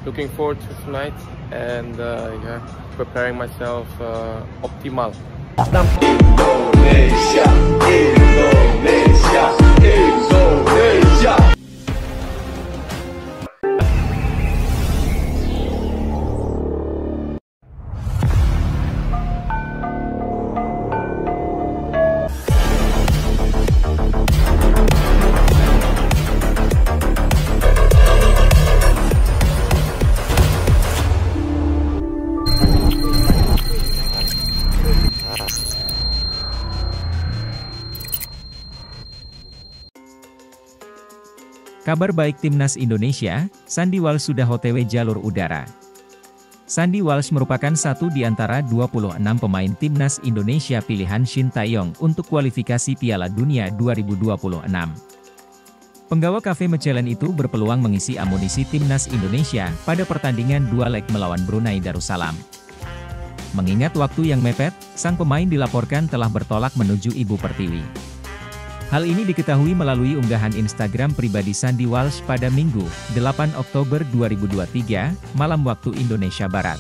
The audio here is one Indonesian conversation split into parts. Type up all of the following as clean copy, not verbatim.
looking forward to tonight and yeah, preparing myself optimal. Indonesia, Indonesia, Indonesia. Kabar baik Timnas Indonesia, Sandy Walsh sudah OTW jalur udara. Sandy Walsh merupakan satu di antara 26 pemain Timnas Indonesia pilihan Shin Tae-yong untuk kualifikasi Piala Dunia 2026. Penggawa Cafe Mechelen itu berpeluang mengisi amunisi Timnas Indonesia pada pertandingan dua leg melawan Brunei Darussalam. Mengingat waktu yang mepet, sang pemain dilaporkan telah bertolak menuju Ibu Pertiwi. Hal ini diketahui melalui unggahan Instagram pribadi Sandy Walsh pada Minggu, 8 Oktober 2023, malam waktu Indonesia Barat.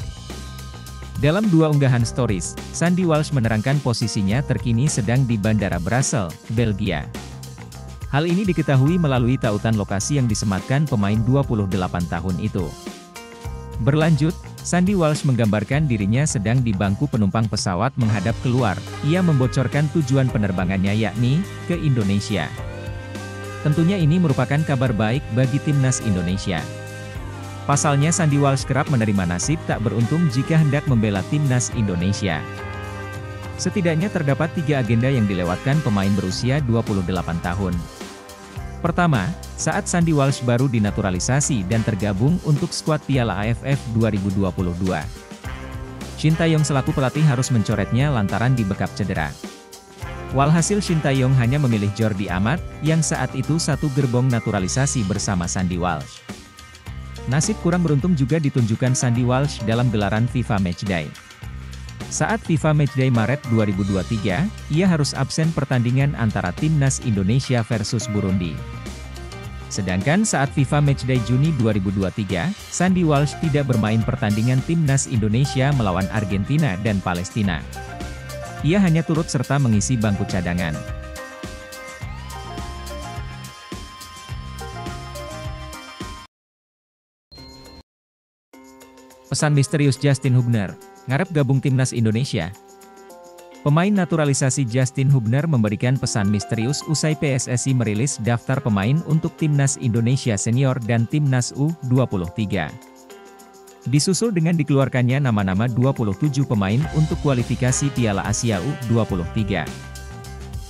Dalam dua unggahan stories, Sandy Walsh menerangkan posisinya terkini sedang di Bandara Brussels, Belgia. Hal ini diketahui melalui tautan lokasi yang disematkan pemain 28 tahun itu. Berlanjut, Sandy Walsh menggambarkan dirinya sedang di bangku penumpang pesawat menghadap keluar. Ia membocorkan tujuan penerbangannya yakni ke Indonesia. Tentunya ini merupakan kabar baik bagi Timnas Indonesia. Pasalnya Sandy Walsh kerap menerima nasib tak beruntung jika hendak membela Timnas Indonesia. Setidaknya terdapat 3 agenda yang dilewatkan pemain berusia 28 tahun. Pertama, saat Sandy Walsh baru dinaturalisasi dan tergabung untuk skuad Piala AFF 2022. Shin Tae-yong selaku pelatih harus mencoretnya lantaran dibekap cedera. Walhasil Shin Tae-yong hanya memilih Jordi Amat, yang saat itu satu gerbong naturalisasi bersama Sandy Walsh. Nasib kurang beruntung juga ditunjukkan Sandy Walsh dalam gelaran FIFA Matchday. Saat FIFA Matchday Maret 2023, ia harus absen pertandingan antara Timnas Indonesia versus Burundi. Sedangkan saat FIFA Matchday Juni 2023, Sandy Walsh tidak bermain pertandingan Timnas Indonesia melawan Argentina dan Palestina. Ia hanya turut serta mengisi bangku cadangan. Pesan misterius Justin Hubner, ngarep gabung Timnas Indonesia. Pemain naturalisasi Justin Hubner memberikan pesan misterius usai PSSI merilis daftar pemain untuk Timnas Indonesia Senior dan Timnas U23. Disusul dengan dikeluarkannya nama-nama 27 pemain untuk kualifikasi Piala Asia U23.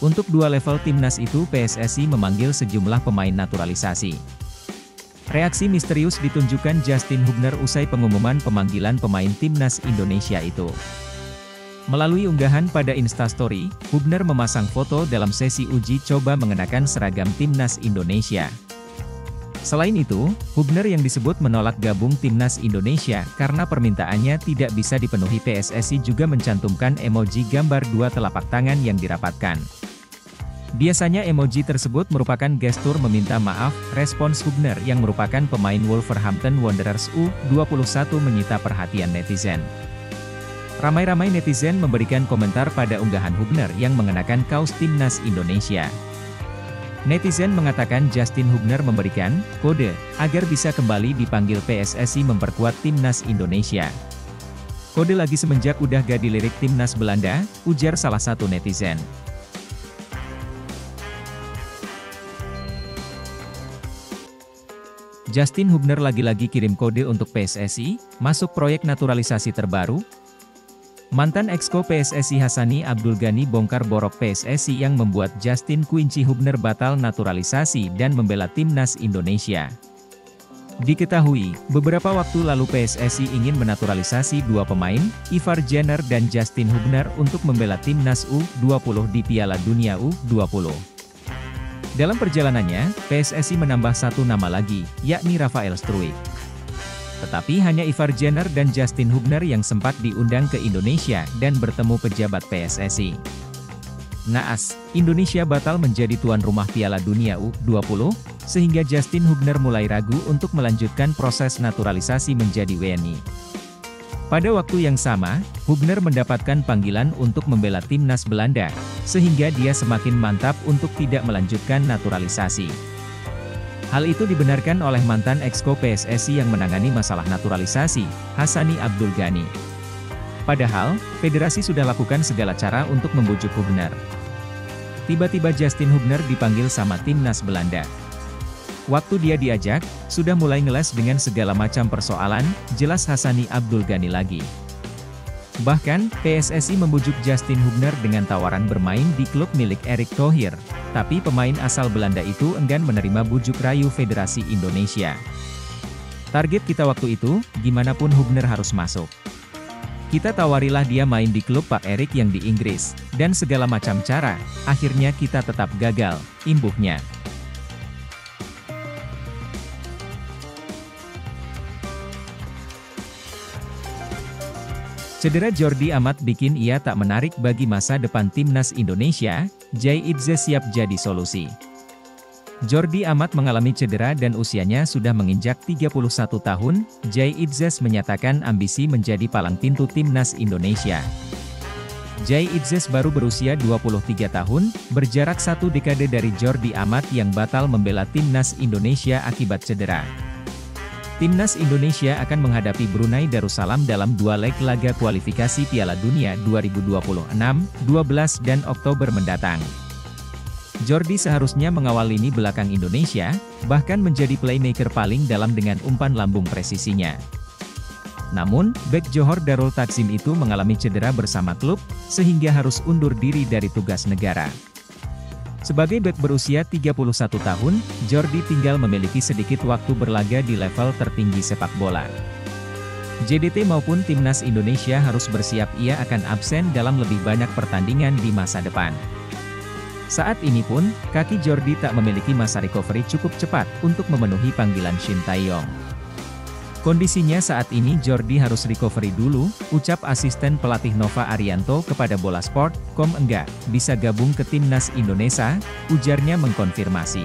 Untuk dua level Timnas itu PSSI memanggil sejumlah pemain naturalisasi. Reaksi misterius ditunjukkan Justin Hubner usai pengumuman pemanggilan pemain Timnas Indonesia itu. Melalui unggahan pada Instastory, Hubner memasang foto dalam sesi uji coba mengenakan seragam Timnas Indonesia. Selain itu, Hubner yang disebut menolak gabung Timnas Indonesia karena permintaannya tidak bisa dipenuhi PSSI juga mencantumkan emoji gambar dua telapak tangan yang dirapatkan. Biasanya emoji tersebut merupakan gestur meminta maaf, respons Hubner yang merupakan pemain Wolverhampton Wanderers U21 menyita perhatian netizen. Ramai-ramai netizen memberikan komentar pada unggahan Hubner yang mengenakan kaos Timnas Indonesia. Netizen mengatakan Justin Hubner memberikan kode agar bisa kembali dipanggil PSSI memperkuat Timnas Indonesia. Kode lagi semenjak udah gak dilirik Timnas Belanda, ujar salah satu netizen. Justin Hubner lagi-lagi kirim kode untuk PSSI, masuk proyek naturalisasi terbaru. Mantan exco PSSI Hassani Abdul Ghani bongkar borok PSSI yang membuat Justin Quincy Hubner batal naturalisasi dan membela Timnas Indonesia. Diketahui, beberapa waktu lalu PSSI ingin menaturalisasi dua pemain, Ivar Jenner dan Justin Hubner untuk membela Timnas U20 di Piala Dunia U20. Dalam perjalanannya, PSSI menambah satu nama lagi, yakni Rafael Struijk. Tetapi hanya Ivar Jenner dan Justin Hubner yang sempat diundang ke Indonesia dan bertemu pejabat PSSI. Naas, Indonesia batal menjadi tuan rumah Piala Dunia U20, sehingga Justin Hubner mulai ragu untuk melanjutkan proses naturalisasi menjadi WNI. Pada waktu yang sama, Hubner mendapatkan panggilan untuk membela timnas Belanda, sehingga dia semakin mantap untuk tidak melanjutkan naturalisasi. Hal itu dibenarkan oleh mantan exco PSSI yang menangani masalah naturalisasi, Hassani Abdul Ghani. Padahal, federasi sudah lakukan segala cara untuk membujuk Hubner. Tiba-tiba Justin Hubner dipanggil sama timnas Belanda. Waktu dia diajak, sudah mulai ngeles dengan segala macam persoalan, jelas Hassani Abdul Ghani lagi. Bahkan, PSSI membujuk Justin Hubner dengan tawaran bermain di klub milik Erick Thohir, tapi pemain asal Belanda itu enggan menerima bujuk rayu Federasi Indonesia. Target kita waktu itu, gimana pun Hubner harus masuk. Kita tawarilah dia main di klub Pak Erick yang di Inggris, dan segala macam cara, akhirnya kita tetap gagal, imbuhnya. Cedera Jordi Amat bikin ia tak menarik bagi masa depan timnas Indonesia, Jai Idzes siap jadi solusi. Jordi Amat mengalami cedera dan usianya sudah menginjak 31 tahun, Jai Idzes menyatakan ambisi menjadi palang pintu timnas Indonesia. Jai Idzes baru berusia 23 tahun, berjarak satu dekade dari Jordi Amat yang batal membela timnas Indonesia akibat cedera. Timnas Indonesia akan menghadapi Brunei Darussalam dalam 2 leg laga kualifikasi Piala Dunia 2026, 12 dan Oktober mendatang. Jordi seharusnya mengawal lini belakang Indonesia, bahkan menjadi playmaker paling dalam dengan umpan lambung presisinya. Namun, bek Johor Darul Takzim itu mengalami cedera bersama klub, sehingga harus undur diri dari tugas negara. Sebagai bek berusia 31 tahun, Jordi tinggal memiliki sedikit waktu berlaga di level tertinggi sepak bola. JDT maupun timnas Indonesia harus bersiap ia akan absen dalam lebih banyak pertandingan di masa depan. Saat ini pun, kaki Jordi tak memiliki masa recovery cukup cepat untuk memenuhi panggilan Shin Tae-yong. Kondisinya saat ini Jordi harus recovery dulu, ucap asisten pelatih Nova Arianto kepada Bolasport.com. Enggak bisa gabung ke timnas Indonesia, ujarnya mengkonfirmasi.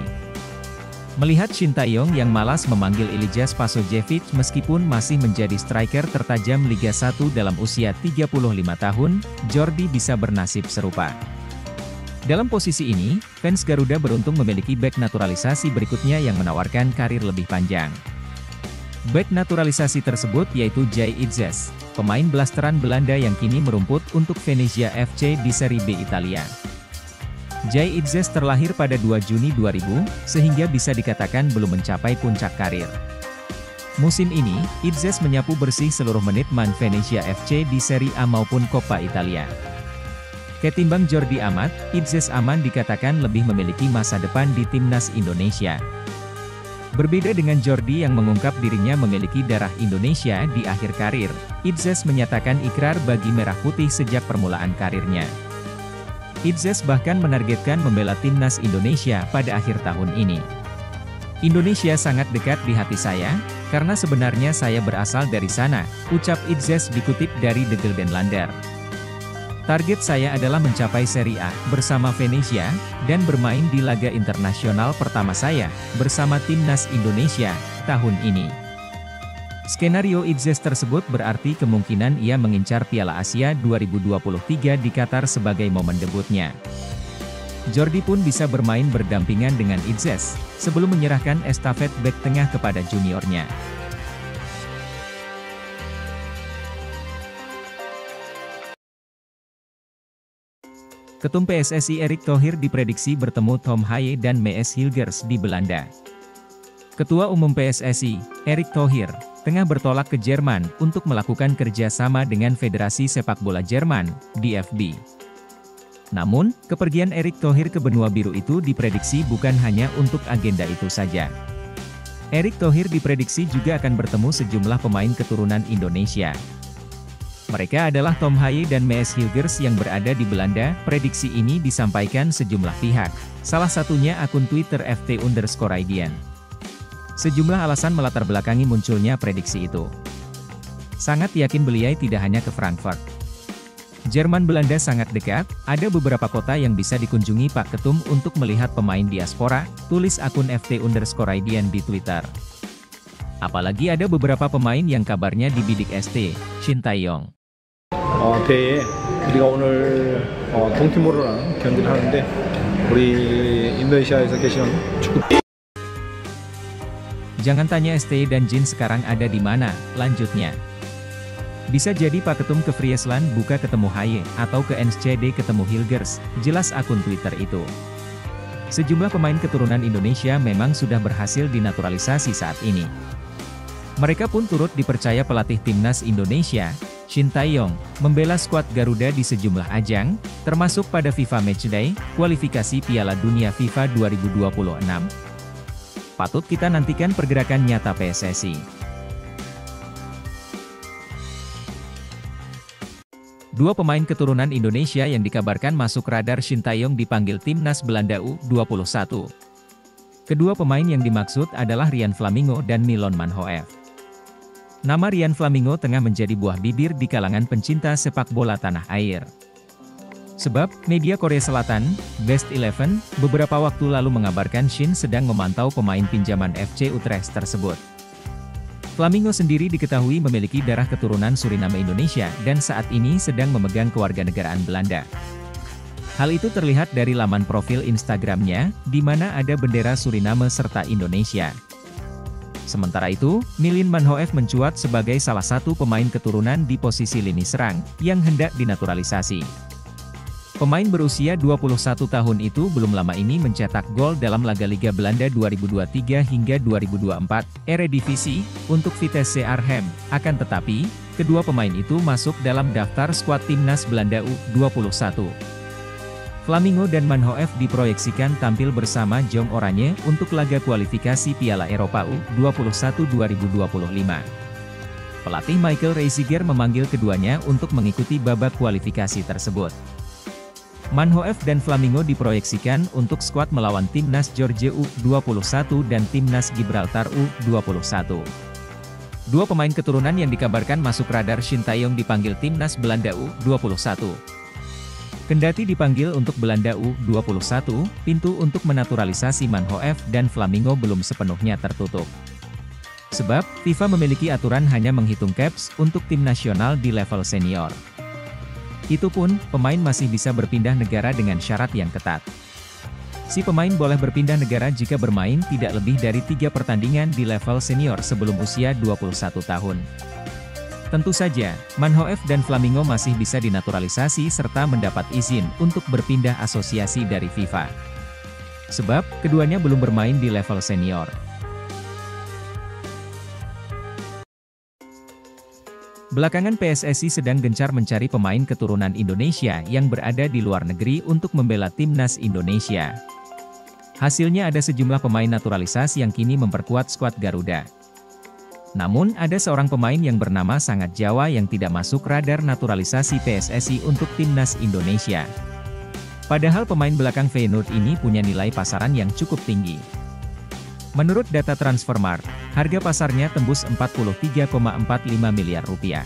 Melihat Shin Tae-yong yang malas memanggil Ilija Spasojevic meskipun masih menjadi striker tertajam Liga 1 dalam usia 35 tahun, Jordi bisa bernasib serupa. Dalam posisi ini, fans Garuda beruntung memiliki bek naturalisasi berikutnya yang menawarkan karir lebih panjang. Bek naturalisasi tersebut yaitu Jai Idzes, pemain blasteran Belanda yang kini merumput untuk Venezia FC di Serie B Italia. Jai Idzes terlahir pada 2 Juni 2000, sehingga bisa dikatakan belum mencapai puncak karir. Musim ini, Idzes menyapu bersih seluruh menit main Venezia FC di Serie A maupun Coppa Italia. Ketimbang Jordi Amat, Idzes aman dikatakan lebih memiliki masa depan di timnas Indonesia. Berbeda dengan Jordi yang mengungkap dirinya memiliki darah Indonesia di akhir karir, Idzes menyatakan ikrar bagi Merah Putih sejak permulaan karirnya. Idzes bahkan menargetkan membela timnas Indonesia pada akhir tahun ini. Indonesia sangat dekat di hati saya, karena sebenarnya saya berasal dari sana, ucap Idzes dikutip dari The Gelderlander. Target saya adalah mencapai Serie A bersama Venezia, dan bermain di laga internasional pertama saya, bersama timnas Indonesia, tahun ini. Skenario Idzes tersebut berarti kemungkinan ia mengincar Piala Asia 2023 di Qatar sebagai momen debutnya. Jordi pun bisa bermain berdampingan dengan Idzes, sebelum menyerahkan estafet bek tengah kepada juniornya. Ketum PSSI Erick Thohir diprediksi bertemu Tom Haye dan Mees Hilgers di Belanda. Ketua Umum PSSI, Erick Thohir, tengah bertolak ke Jerman untuk melakukan kerjasama dengan Federasi Sepak Bola Jerman, DFB. Namun, kepergian Erick Thohir ke benua biru itu diprediksi bukan hanya untuk agenda itu saja. Erick Thohir diprediksi juga akan bertemu sejumlah pemain keturunan Indonesia. Mereka adalah Tom Haye dan Mees Hilgers yang berada di Belanda. Prediksi ini disampaikan sejumlah pihak, salah satunya akun Twitter ft_Raidian. Sejumlah alasan melatar belakangi munculnya prediksi itu. Sangat yakin beliau tidak hanya ke Frankfurt. Jerman Belanda sangat dekat, ada beberapa kota yang bisa dikunjungi Pak Ketum untuk melihat pemain diaspora, tulis akun ft_Raidian di Twitter. Apalagi ada beberapa pemain yang kabarnya dibidik ST, Shin Tae-yong. 대회에 우리가 오늘 동티모르랑 경기를 하는데 우리 인도네시아에서 계시는 축구. Jangan tanya ST dan Jin sekarang ada di mana, lanjutnya. Bisa jadi Pak Ketum ke Friesland buka ketemu Haye, atau ke NSCD ketemu Hilgers, jelas akun Twitter itu. Sejumlah pemain keturunan Indonesia memang sudah berhasil dinaturalisasi saat ini. Mereka pun turut dipercaya pelatih timnas Indonesia, Shin Tae-yong, membela skuad Garuda di sejumlah ajang, termasuk pada FIFA Matchday, kualifikasi Piala Dunia FIFA 2026. Patut kita nantikan pergerakan nyata PSSI. Dua pemain keturunan Indonesia yang dikabarkan masuk radar Shin Tae-yong dipanggil timnas Belanda U21. Kedua pemain yang dimaksud adalah Rian Flamingo dan Milon Manhoef. Nama Rian Flamingo tengah menjadi buah bibir di kalangan pencinta sepak bola tanah air. Sebab, media Korea Selatan, Best 11, beberapa waktu lalu mengabarkan Shin sedang memantau pemain pinjaman FC Utrecht tersebut. Flamingo sendiri diketahui memiliki darah keturunan Suriname Indonesia dan saat ini sedang memegang kewarganegaraan Belanda. Hal itu terlihat dari laman profil Instagramnya, di mana ada bendera Suriname serta Indonesia. Sementara itu, Milon Manhoef mencuat sebagai salah satu pemain keturunan di posisi lini serang, yang hendak dinaturalisasi. Pemain berusia 21 tahun itu belum lama ini mencetak gol dalam laga Liga Belanda 2023 hingga 2024, Eredivisie, untuk Vitesse Arnhem. Akan tetapi, kedua pemain itu masuk dalam daftar skuad timnas Belanda U21. Flamingo dan Manhoef diproyeksikan tampil bersama Jong Oranje untuk laga kualifikasi Piala Eropa U21 2025. Pelatih Michael Reiziger memanggil keduanya untuk mengikuti babak kualifikasi tersebut. Manhoef dan Flamingo diproyeksikan untuk skuad melawan timnas Georgia U21 dan timnas Gibraltar U21. Dua pemain keturunan yang dikabarkan masuk radar Shin Tae-yong dipanggil timnas Belanda U21. Kendati dipanggil untuk Belanda U21, pintu untuk menaturalisasi Manhoef dan Flamingo belum sepenuhnya tertutup. Sebab, FIFA memiliki aturan hanya menghitung caps untuk tim nasional di level senior. Itu pun, pemain masih bisa berpindah negara dengan syarat yang ketat. Si pemain boleh berpindah negara jika bermain tidak lebih dari 3 pertandingan di level senior sebelum usia 21 tahun. Tentu saja, Manhoef dan Flamingo masih bisa dinaturalisasi serta mendapat izin untuk berpindah asosiasi dari FIFA. Sebab, keduanya belum bermain di level senior. Belakangan PSSI sedang gencar mencari pemain keturunan Indonesia yang berada di luar negeri untuk membela timnas Indonesia. Hasilnya ada sejumlah pemain naturalisasi yang kini memperkuat skuad Garuda. Namun, ada seorang pemain yang bernama Sangat Jawa yang tidak masuk radar naturalisasi PSSI untuk timnas Indonesia. Padahal pemain belakang Feyenoord ini punya nilai pasaran yang cukup tinggi. Menurut data Transfermarkt, harga pasarnya tembus 43,45 miliar rupiah.